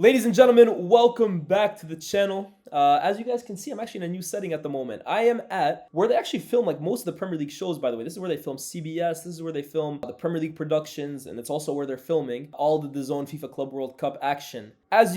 Ladies and gentlemen, welcome back to the channel. As you guys can see, I'm actually in a new setting at the moment. I am at where they actually film like most of the Premier League shows, by the way. This is where they film CBS, this is where they film the Premier League productions, and it's also where they're filming all the DAZN FIFA Club World Cup action.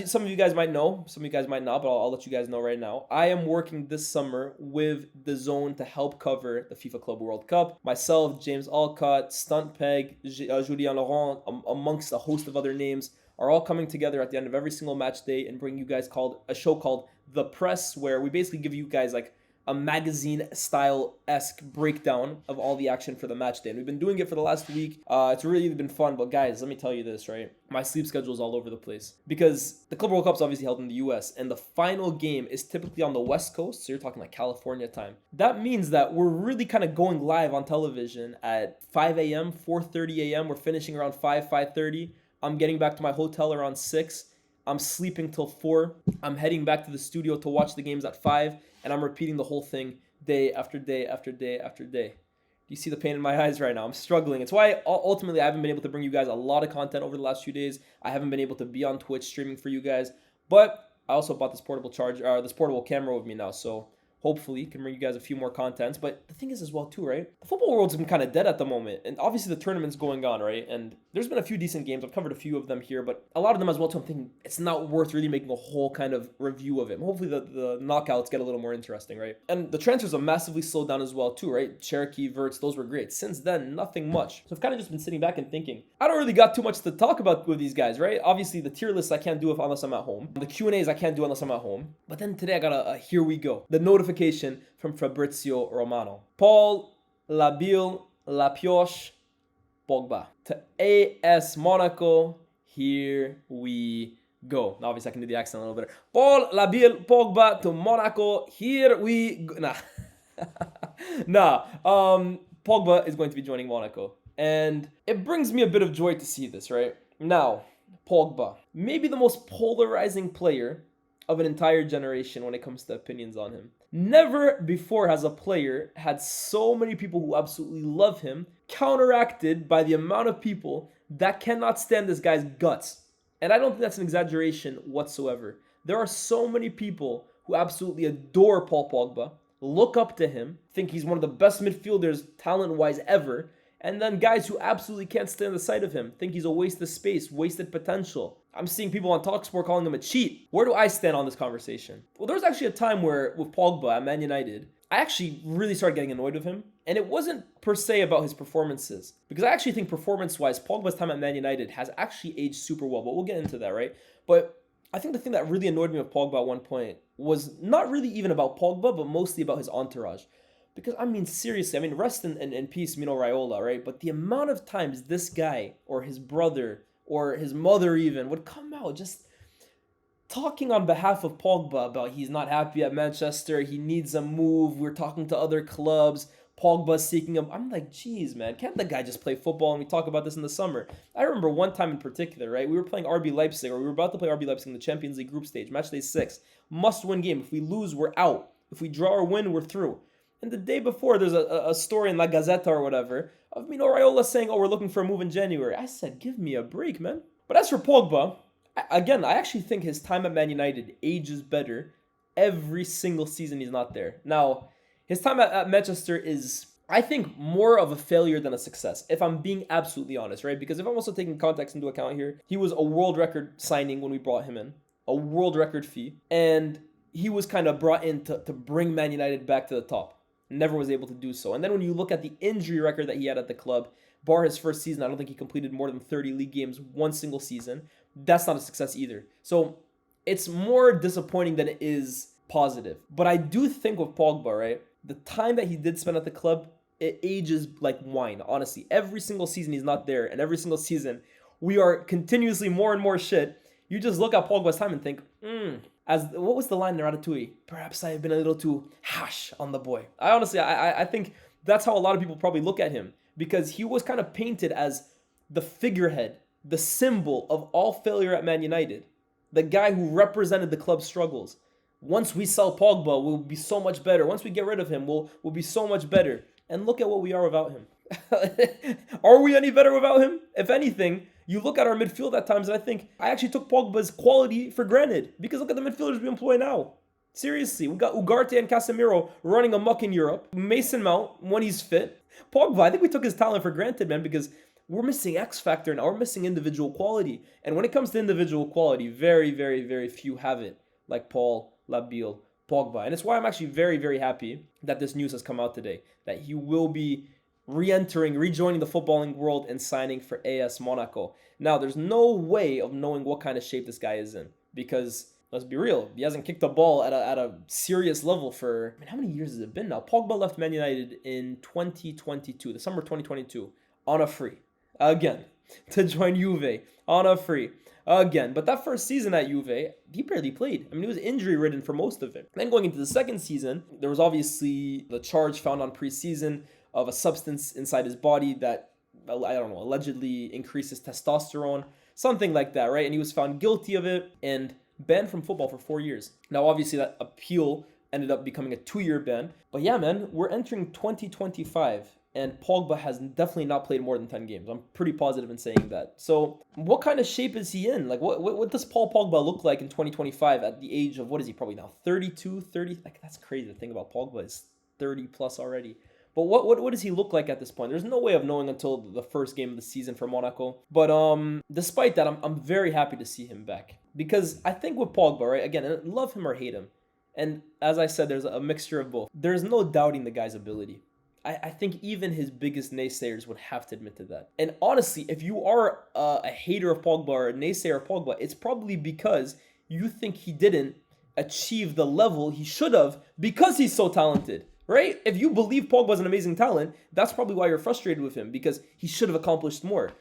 Some of you guys might know, some of you guys might not, but I'll let you guys know right now. I am working this summer with DAZN to help cover the FIFA Club World Cup. Myself, James Alcott, Stunt Peg, Julien Laurent, amongst a host of other names, are all coming together at the end of every single match day and bring you guys a show called The Press, where we basically give you guys like a magazine style-esque breakdown of all the action for the match day. And we've been doing it for the last week. It's really been fun, but guys, let me tell you this, right? My sleep schedule is all over the place because the Club World Cup is obviously held in the US and the final game is typically on the West Coast, so you're talking like California time. That means that we're really kind of going live on television at 5 a.m., 4:30 a.m. We're finishing around 5:30. I'm getting back to my hotel around 6. I'm sleeping till 4. I'm heading back to the studio to watch the games at 5. And I'm repeating the whole thing day after day after day after day. Do you see the pain in my eyes right now? I'm struggling. It's why ultimately I haven't been able to bring you guys a lot of content over the last few days. I haven't been able to be on Twitch streaming for you guys. But I also bought this portable camera with me now. So hopefully can bring you guys a few more contents. But the thing is as well too, right? The football world's been kind of dead at the moment. And obviously the tournament's going on, right? And there's been a few decent games. I've covered a few of them here, but a lot of them as well too, I'm thinking it's not worth really making a whole kind of review of it. Hopefully the knockouts get a little more interesting, right? And the transfers have massively slowed down as well too, right? Cherokee, Verts, those were great. Since then, nothing much. So I've kind of just been sitting back and thinking, I don't really got too much to talk about with these guys, right? Obviously the tier lists I can't do unless I'm at home. The Q&As I can't do unless I'm at home. But then today I got a here we go. The notification from Fabrizio Romano. Paul Lapioche Pogba to AS Monaco. Here we go. Now, obviously, I can do the accent a little bit. Paul Pogba to Monaco. Here we go. Pogba is going to be joining Monaco. And it brings me a bit of joy to see this, right? Now, Pogba, maybe the most polarizing player of an entire generation when it comes to opinions on him. Never before has a player had so many people who absolutely love him, counteracted by the amount of people that cannot stand this guy's guts. And I don't think that's an exaggeration whatsoever. There are so many people who absolutely adore Paul Pogba, look up to him, think he's one of the best midfielders talent-wise ever, and then guys who absolutely can't stand the sight of him, think he's a waste of space, wasted potential. I'm seeing people on TalkSport calling him a cheat. Where do I stand on this conversation? Well, there was actually a time where, with Pogba at Man United, I actually really started getting annoyed with him. And it wasn't per se about his performances. Because I actually think performance-wise, Pogba's time at Man United has actually aged super well. But we'll get into that, right? But I think the thing that really annoyed me with Pogba at one point was not really even about Pogba, but mostly about his entourage. Because, I mean, seriously, rest in peace, Mino Raiola, right? But the amount of times this guy, or his brother, or his mother even, would come out just talking on behalf of Pogba about he's not happy at Manchester, he needs a move, we're talking to other clubs, Pogba's seeking him. I'm like, geez, man, can't the guy just play football? And we talk about this in the summer. I remember one time in particular, right? We were playing RB Leipzig, or we were about to play RB Leipzig in the Champions League group stage, match day 6. Must-win game. If we lose, we're out. If we draw or win, we're through. And the day before, there's a story in La Gazzetta or whatever of Mino Raiola saying, oh, we're looking for a move in January. I said, give me a break, man. But as for Pogba, I actually think his time at Man United ages better every single season he's not there. Now, his time at Manchester is, I think, more of a failure than a success, if I'm being absolutely honest, right? Because if I'm also taking context into account here, he was a world record signing when we brought him in, a world record fee, and he was kind of brought in to bring Man United back to the top. Never was able to do so. And then when you look at the injury record that he had at the club, bar his first season, I don't think he completed more than 30 league games one single season. That's not a success either. So it's more disappointing than it is positive. But I do think with Pogba, right, the time that he did spend at the club, it ages like wine, honestly. Every single season he's not there, and every single season we are continuously more and more shit. You just look at Pogba's time and think, what was the line in Ratatouille? Perhaps I have been a little too harsh on the boy. I think that's how a lot of people probably look at him, because he was kind of painted as the figurehead, the symbol of all failure at Man United, the guy who represented the club's struggles. Once we sell Pogba, we'll be so much better. Once we get rid of him, we'll be so much better. And look at what we are without him. Are we any better without him? If anything, You look at our midfield at times, and I think I actually took Pogba's quality for granted because look at the midfielders we employ now. Seriously, we got Ugarte and Casemiro running amok in Europe. Mason Mount, when he's fit. Pogba, I think we took his talent for granted, man, because we're missing X factor now. We're missing individual quality. And when it comes to individual quality, very, very, very few have it, like Paul, Labille, Pogba. And it's why I'm actually very, very happy that this news has come out today, that he will be rejoining the footballing world and signing for AS Monaco. Now, there's no way of knowing what kind of shape this guy is in because, let's be real, he hasn't kicked a ball at a serious level for, how many years has it been now? Pogba left Man United in 2022, the summer of 2022, on a free. Again, to join Juve on a free. Again, but that first season at Juve, he barely played. He was injury-ridden for most of it. Then going into the second season, there was obviously the charge found on preseason of a substance inside his body that, I don't know, allegedly increases testosterone, something like that, right? And he was found guilty of it and banned from football for 4 years. Now, obviously, that appeal ended up becoming a 2-year ban. But yeah, man, we're entering 2025, and Pogba has definitely not played more than 10 games. I'm pretty positive in saying that. So what kind of shape is he in? Like, what does Paul Pogba look like in 2025 at the age of, what is he, probably now, 32, 30? Like, that's crazy to think about. Pogba is 30 plus already. But what does he look like at this point? There's no way of knowing until the first game of the season for Monaco. But despite that, I'm very happy to see him back. Because I think with Pogba, right, again, love him or hate him. And as I said, there's a mixture of both. There's no doubting the guy's ability. I think even his biggest naysayers would have to admit to that. And honestly, if you are a hater of Pogba or a naysayer of Pogba, it's probably because you think he didn't achieve the level he should have because he's so talented. Right? If you believe Pogba's an amazing talent, that's probably why you're frustrated with him, because he should have accomplished more.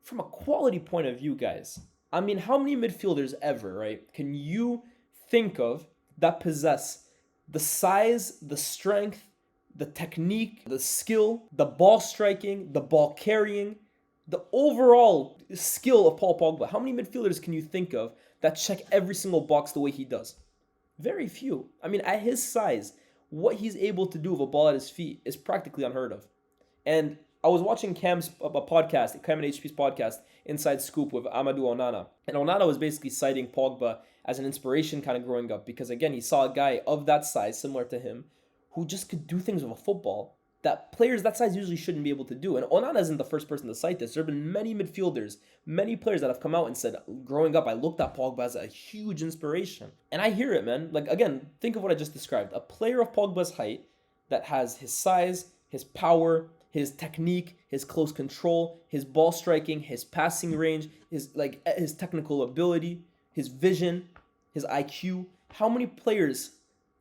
From a quality point of view, guys, how many midfielders ever, right, can you think of that possess the size, the strength, the technique, the skill, the ball striking, the ball carrying, the overall skill of Paul Pogba? How many midfielders can you think of that check every single box the way he does? Very few. At his size, what he's able to do with a ball at his feet is practically unheard of. And I was watching Cam's podcast, Cam and HP's podcast, Inside Scoop with Amadou Onana. And Onana was basically citing Pogba as an inspiration kind of growing up because, again, he saw a guy of that size, similar to him, who just could do things with a football that players that size usually shouldn't be able to do. And Onana isn't the first person to cite this. There have been many midfielders, many players that have come out and said, growing up, I looked at Pogba as a huge inspiration. And I hear it, man. Like, again, think of what I just described. A player of Pogba's height that has his size, his power, his technique, his close control, his ball striking, his passing range, his technical ability, his vision, his IQ. How many players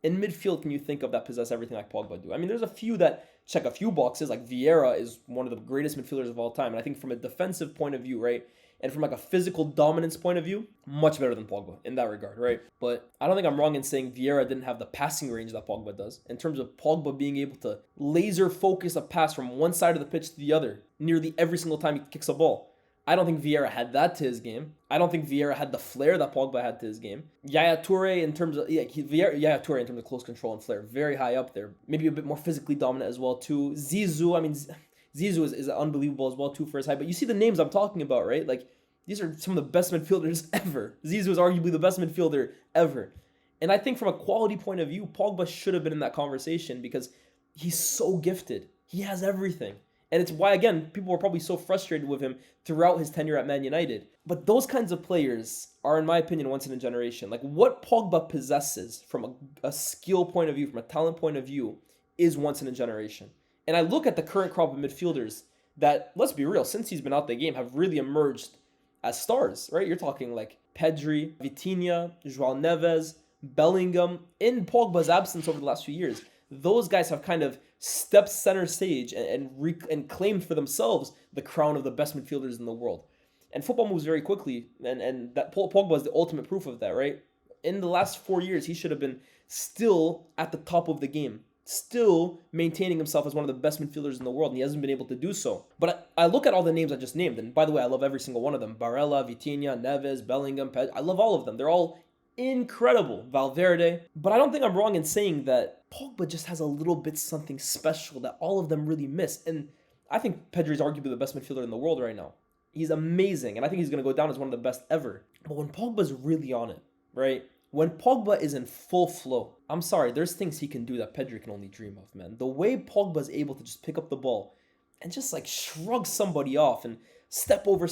in midfield can you think of that possess everything like Pogba do? There's a few that check a few boxes, like Vieira is one of the greatest midfielders of all time. And I think from a defensive point of view, right, and from like a physical dominance point of view, much better than Pogba in that regard, right? But I don't think I'm wrong in saying Vieira didn't have the passing range that Pogba does. In terms of Pogba being able to laser focus a pass from one side of the pitch to the other nearly every single time he kicks a ball. I don't think Vieira had that to his game. I don't think Vieira had the flair that Pogba had to his game. Yaya Toure in terms of close control and flair, very high up there. Maybe a bit more physically dominant as well too. Zizou, Zizou is unbelievable as well too for his height. But you see the names I'm talking about, right? Like, these are some of the best midfielders ever. Zizou is arguably the best midfielder ever. And I think from a quality point of view, Pogba should have been in that conversation because he's so gifted. He has everything. And it's why, again, people were probably so frustrated with him throughout his tenure at Man United. But those kinds of players are, in my opinion, once in a generation. Like, what Pogba possesses from a skill point of view, from a talent point of view, is once in a generation. And I look at the current crop of midfielders that, let's be real, since he's been out the game, have really emerged as stars, right? You're talking like Pedri, Vitinha, João Neves, Bellingham. In Pogba's absence over the last few years, those guys have kind of stepped center stage and claimed for themselves the crown of the best midfielders in the world. And football moves very quickly, and that Pogba is the ultimate proof of that, right? In the last 4 years, he should have been still at the top of the game, still maintaining himself as one of the best midfielders in the world, and he hasn't been able to do so. But I look at all the names I just named, and by the way, I love every single one of them. Barella, Vitinha, Neves, Bellingham, Pedri. I love all of them. They're all incredible. Valverde. But I don't think I'm wrong in saying that Pogba just has a little bit something special that all of them really miss. And I think Pedri is arguably the best midfielder in the world right now. He's amazing, and I think he's going to go down as one of the best ever. But when Pogba's really on it, right? When Pogba is in full flow, I'm sorry, there's things he can do that Pedri can only dream of, man. The way Pogba is able to just pick up the ball and just like shrug somebody off and step over,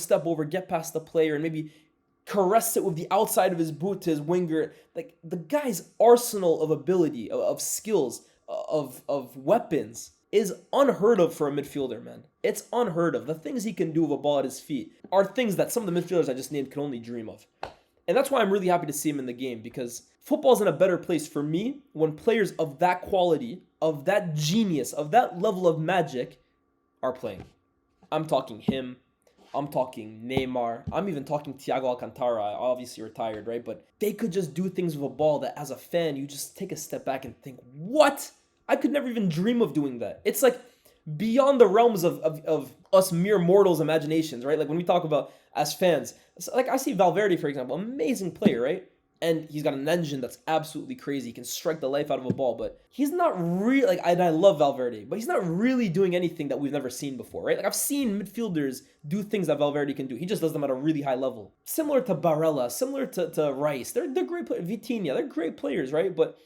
get past the player, and maybe caress it with the outside of his boot to his winger. Like, the guy's arsenal of ability, of skills, of weapons is unheard of for a midfielder, man. It's unheard of. The things he can do with a ball at his feet are things that some of the midfielders I just named can only dream of. And that's why I'm really happy to see him in the game, because football's in a better place for me when players of that quality, of that genius, of that level of magic are playing. I'm talking him. I'm talking Neymar. I'm even talking Thiago Alcantara, obviously retired, right? But they could just do things with a ball that as a fan, you just take a step back and think, what? I could never even dream of doing that. It's like beyond the realms of us mere mortals' imaginations, right? Like when we talk about as fans, like I see Valverde, for example, amazing player, right? And he's got an engine that's absolutely crazy. He can strike the life out of a ball, but he's not really, like, and I love Valverde, but he's not really doing anything that we've never seen before, right? Like, I've seen midfielders do things that Valverde can do. He just does them at a really high level. Similar to Barella, similar to Rice. They're great players. Vitinha, they're great players, right? But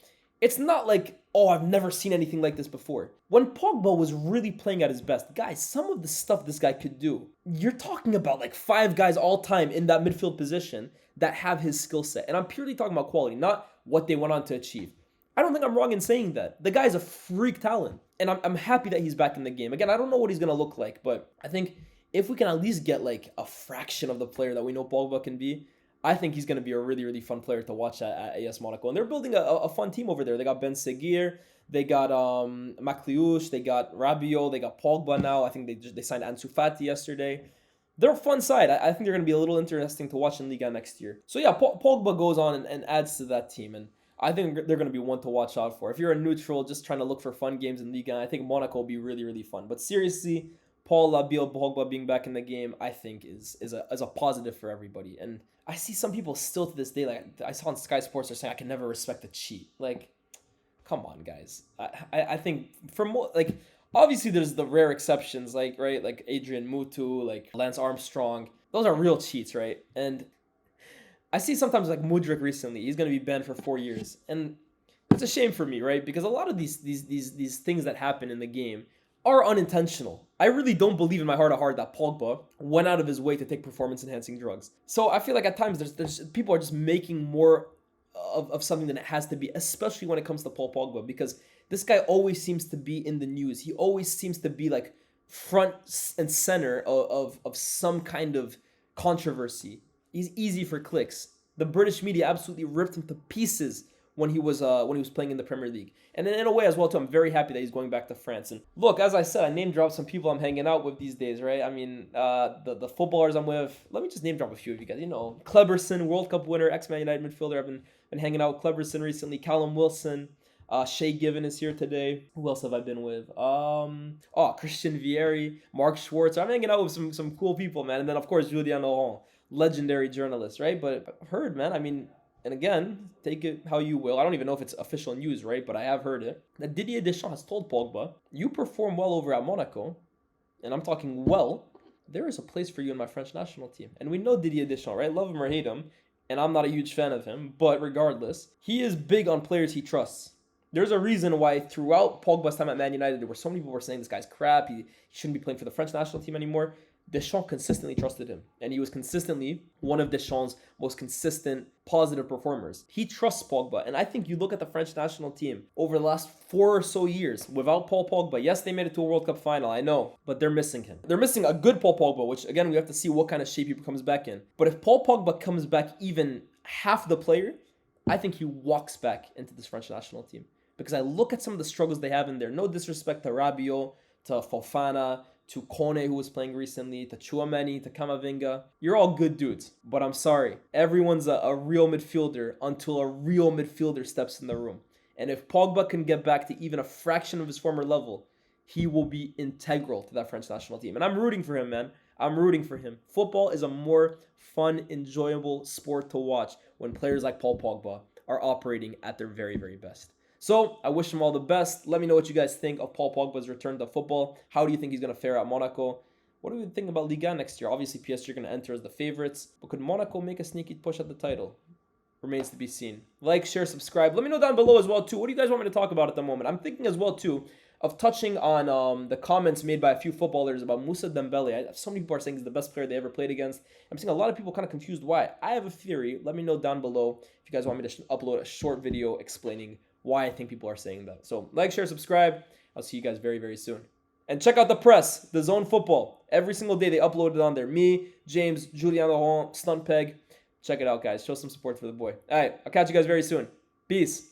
it's not like, oh, I've never seen anything like this before. When Pogba was really playing at his best, guys, some of the stuff this guy could do, you're talking about like 5 guys all time in that midfield position that have his skill set. And I'm purely talking about quality, not what they went on to achieve. I don't think I'm wrong in saying that. The guy's a freak talent. And I'm happy that he's back in the game. Again, I don't know what he's going to look like, but I think if we can at least get like a fraction of the player that we know Pogba can be, I think he's going to be a really, really fun player to watch at AS Monaco. And they're building a fun team over there. They got Ben Seguir, they got Makliush, they got Rabiot, they got Pogba now. I think they signed Ansu Fati yesterday. They're a fun side. I think they're going to be a little interesting to watch in Liga next year. So yeah, Pogba goes on and adds to that team. And I think they're going to be one to watch out for. If you're a neutral just trying to look for fun games in Liga, I think Monaco will be really, really fun. But seriously, Paul Pogba being back in the game, I think is a positive for everybody. And I see some people still to this day, like I saw on Sky Sports, they're saying I can never respect a cheat. Like, come on, guys. I think for more, like, obviously there's the rare exceptions, like, right, like Adrian Mutu, like Lance Armstrong. Those are real cheats, right? And I see sometimes like Mudryk recently, he's gonna be banned for 4 years, and it's a shame for me, right? Because a lot of these things that happen in the game are unintentional. I really don't believe in my heart of heart that Pogba went out of his way to take performance-enhancing drugs. So I feel like at times there's people are just making more of something than it has to be, especially when it comes to Paul Pogba, because this guy always seems to be in the news. He always seems to be like front and center of some kind of controversy. He's easy for clicks. The British media absolutely ripped him to pieces when he was playing in the Premier League. And in a way as well too, I'm very happy that he's going back to France. And look, as I said, I name dropped some people I'm hanging out with these days, right? I mean, the footballers I'm with. Let me just name drop a few of you guys. You know, Kleberson, World Cup winner, ex-Man United midfielder. I've been hanging out with Kleberson recently. Callum Wilson, Shay Given is here today. Who else have I been with? Christian Vieri, Mark Schwartz. I'm hanging out with some cool people, man. And then of course Julien Laurent, legendary journalist, right? But I've heard, man. I mean. And again, take it how you will. I don't even know if it's official news, right? But I have heard it. That Didier Deschamps has told Pogba, you perform well over at Monaco, and I'm talking well, there is a place for you in my French national team. And we know Didier Deschamps, right? Love him or hate him, and I'm not a huge fan of him, but regardless, he is big on players he trusts. There's a reason why throughout Pogba's time at Man United, there were so many people were saying this guy's crap, he shouldn't be playing for the French national team anymore. Deschamps consistently trusted him, and he was consistently one of Deschamps' most consistent positive performers. He trusts Pogba, and I think you look at the French national team over the last 4 or so years without Paul Pogba. Yes, they made it to a World Cup final, I know, but they're missing him. They're missing a good Paul Pogba, which again, we have to see what kind of shape he comes back in. But if Paul Pogba comes back even half the player, I think he walks back into this French national team. Because I look at some of the struggles they have in there. No disrespect to Rabiot, to Fofana, to Kone, who was playing recently, to Chouameni, to Camavinga. You're all good dudes, but I'm sorry. Everyone's a real midfielder until a real midfielder steps in the room. And if Pogba can get back to even a fraction of his former level, he will be integral to that French national team. And I'm rooting for him, man. I'm rooting for him. Football is a more fun, enjoyable sport to watch when players like Paul Pogba are operating at their very, very best. So, I wish him all the best. Let me know what you guys think of Paul Pogba's return to football. How do you think he's going to fare at Monaco? What do we think about Liga next year? Obviously, PSG are going to enter as the favorites, but could Monaco make a sneaky push at the title? Remains to be seen. Like, share, subscribe. Let me know down below as well, too. What do you guys want me to talk about at the moment? I'm thinking as well, too, of touching on the comments made by a few footballers about Moussa Dembele. So many people are saying he's the best player they ever played against. I'm seeing a lot of people kind of confused why. I have a theory. Let me know down below if you guys want me to upload a short video explaining why I think people are saying that. So, like, share, subscribe. I'll see you guys very, very soon. And check out the press, the Zone Football. Every single day they upload it on there. Me, James, Julian Laurent, Stunt Peg. Check it out, guys. Show some support for the boy. All right, I'll catch you guys very soon. Peace.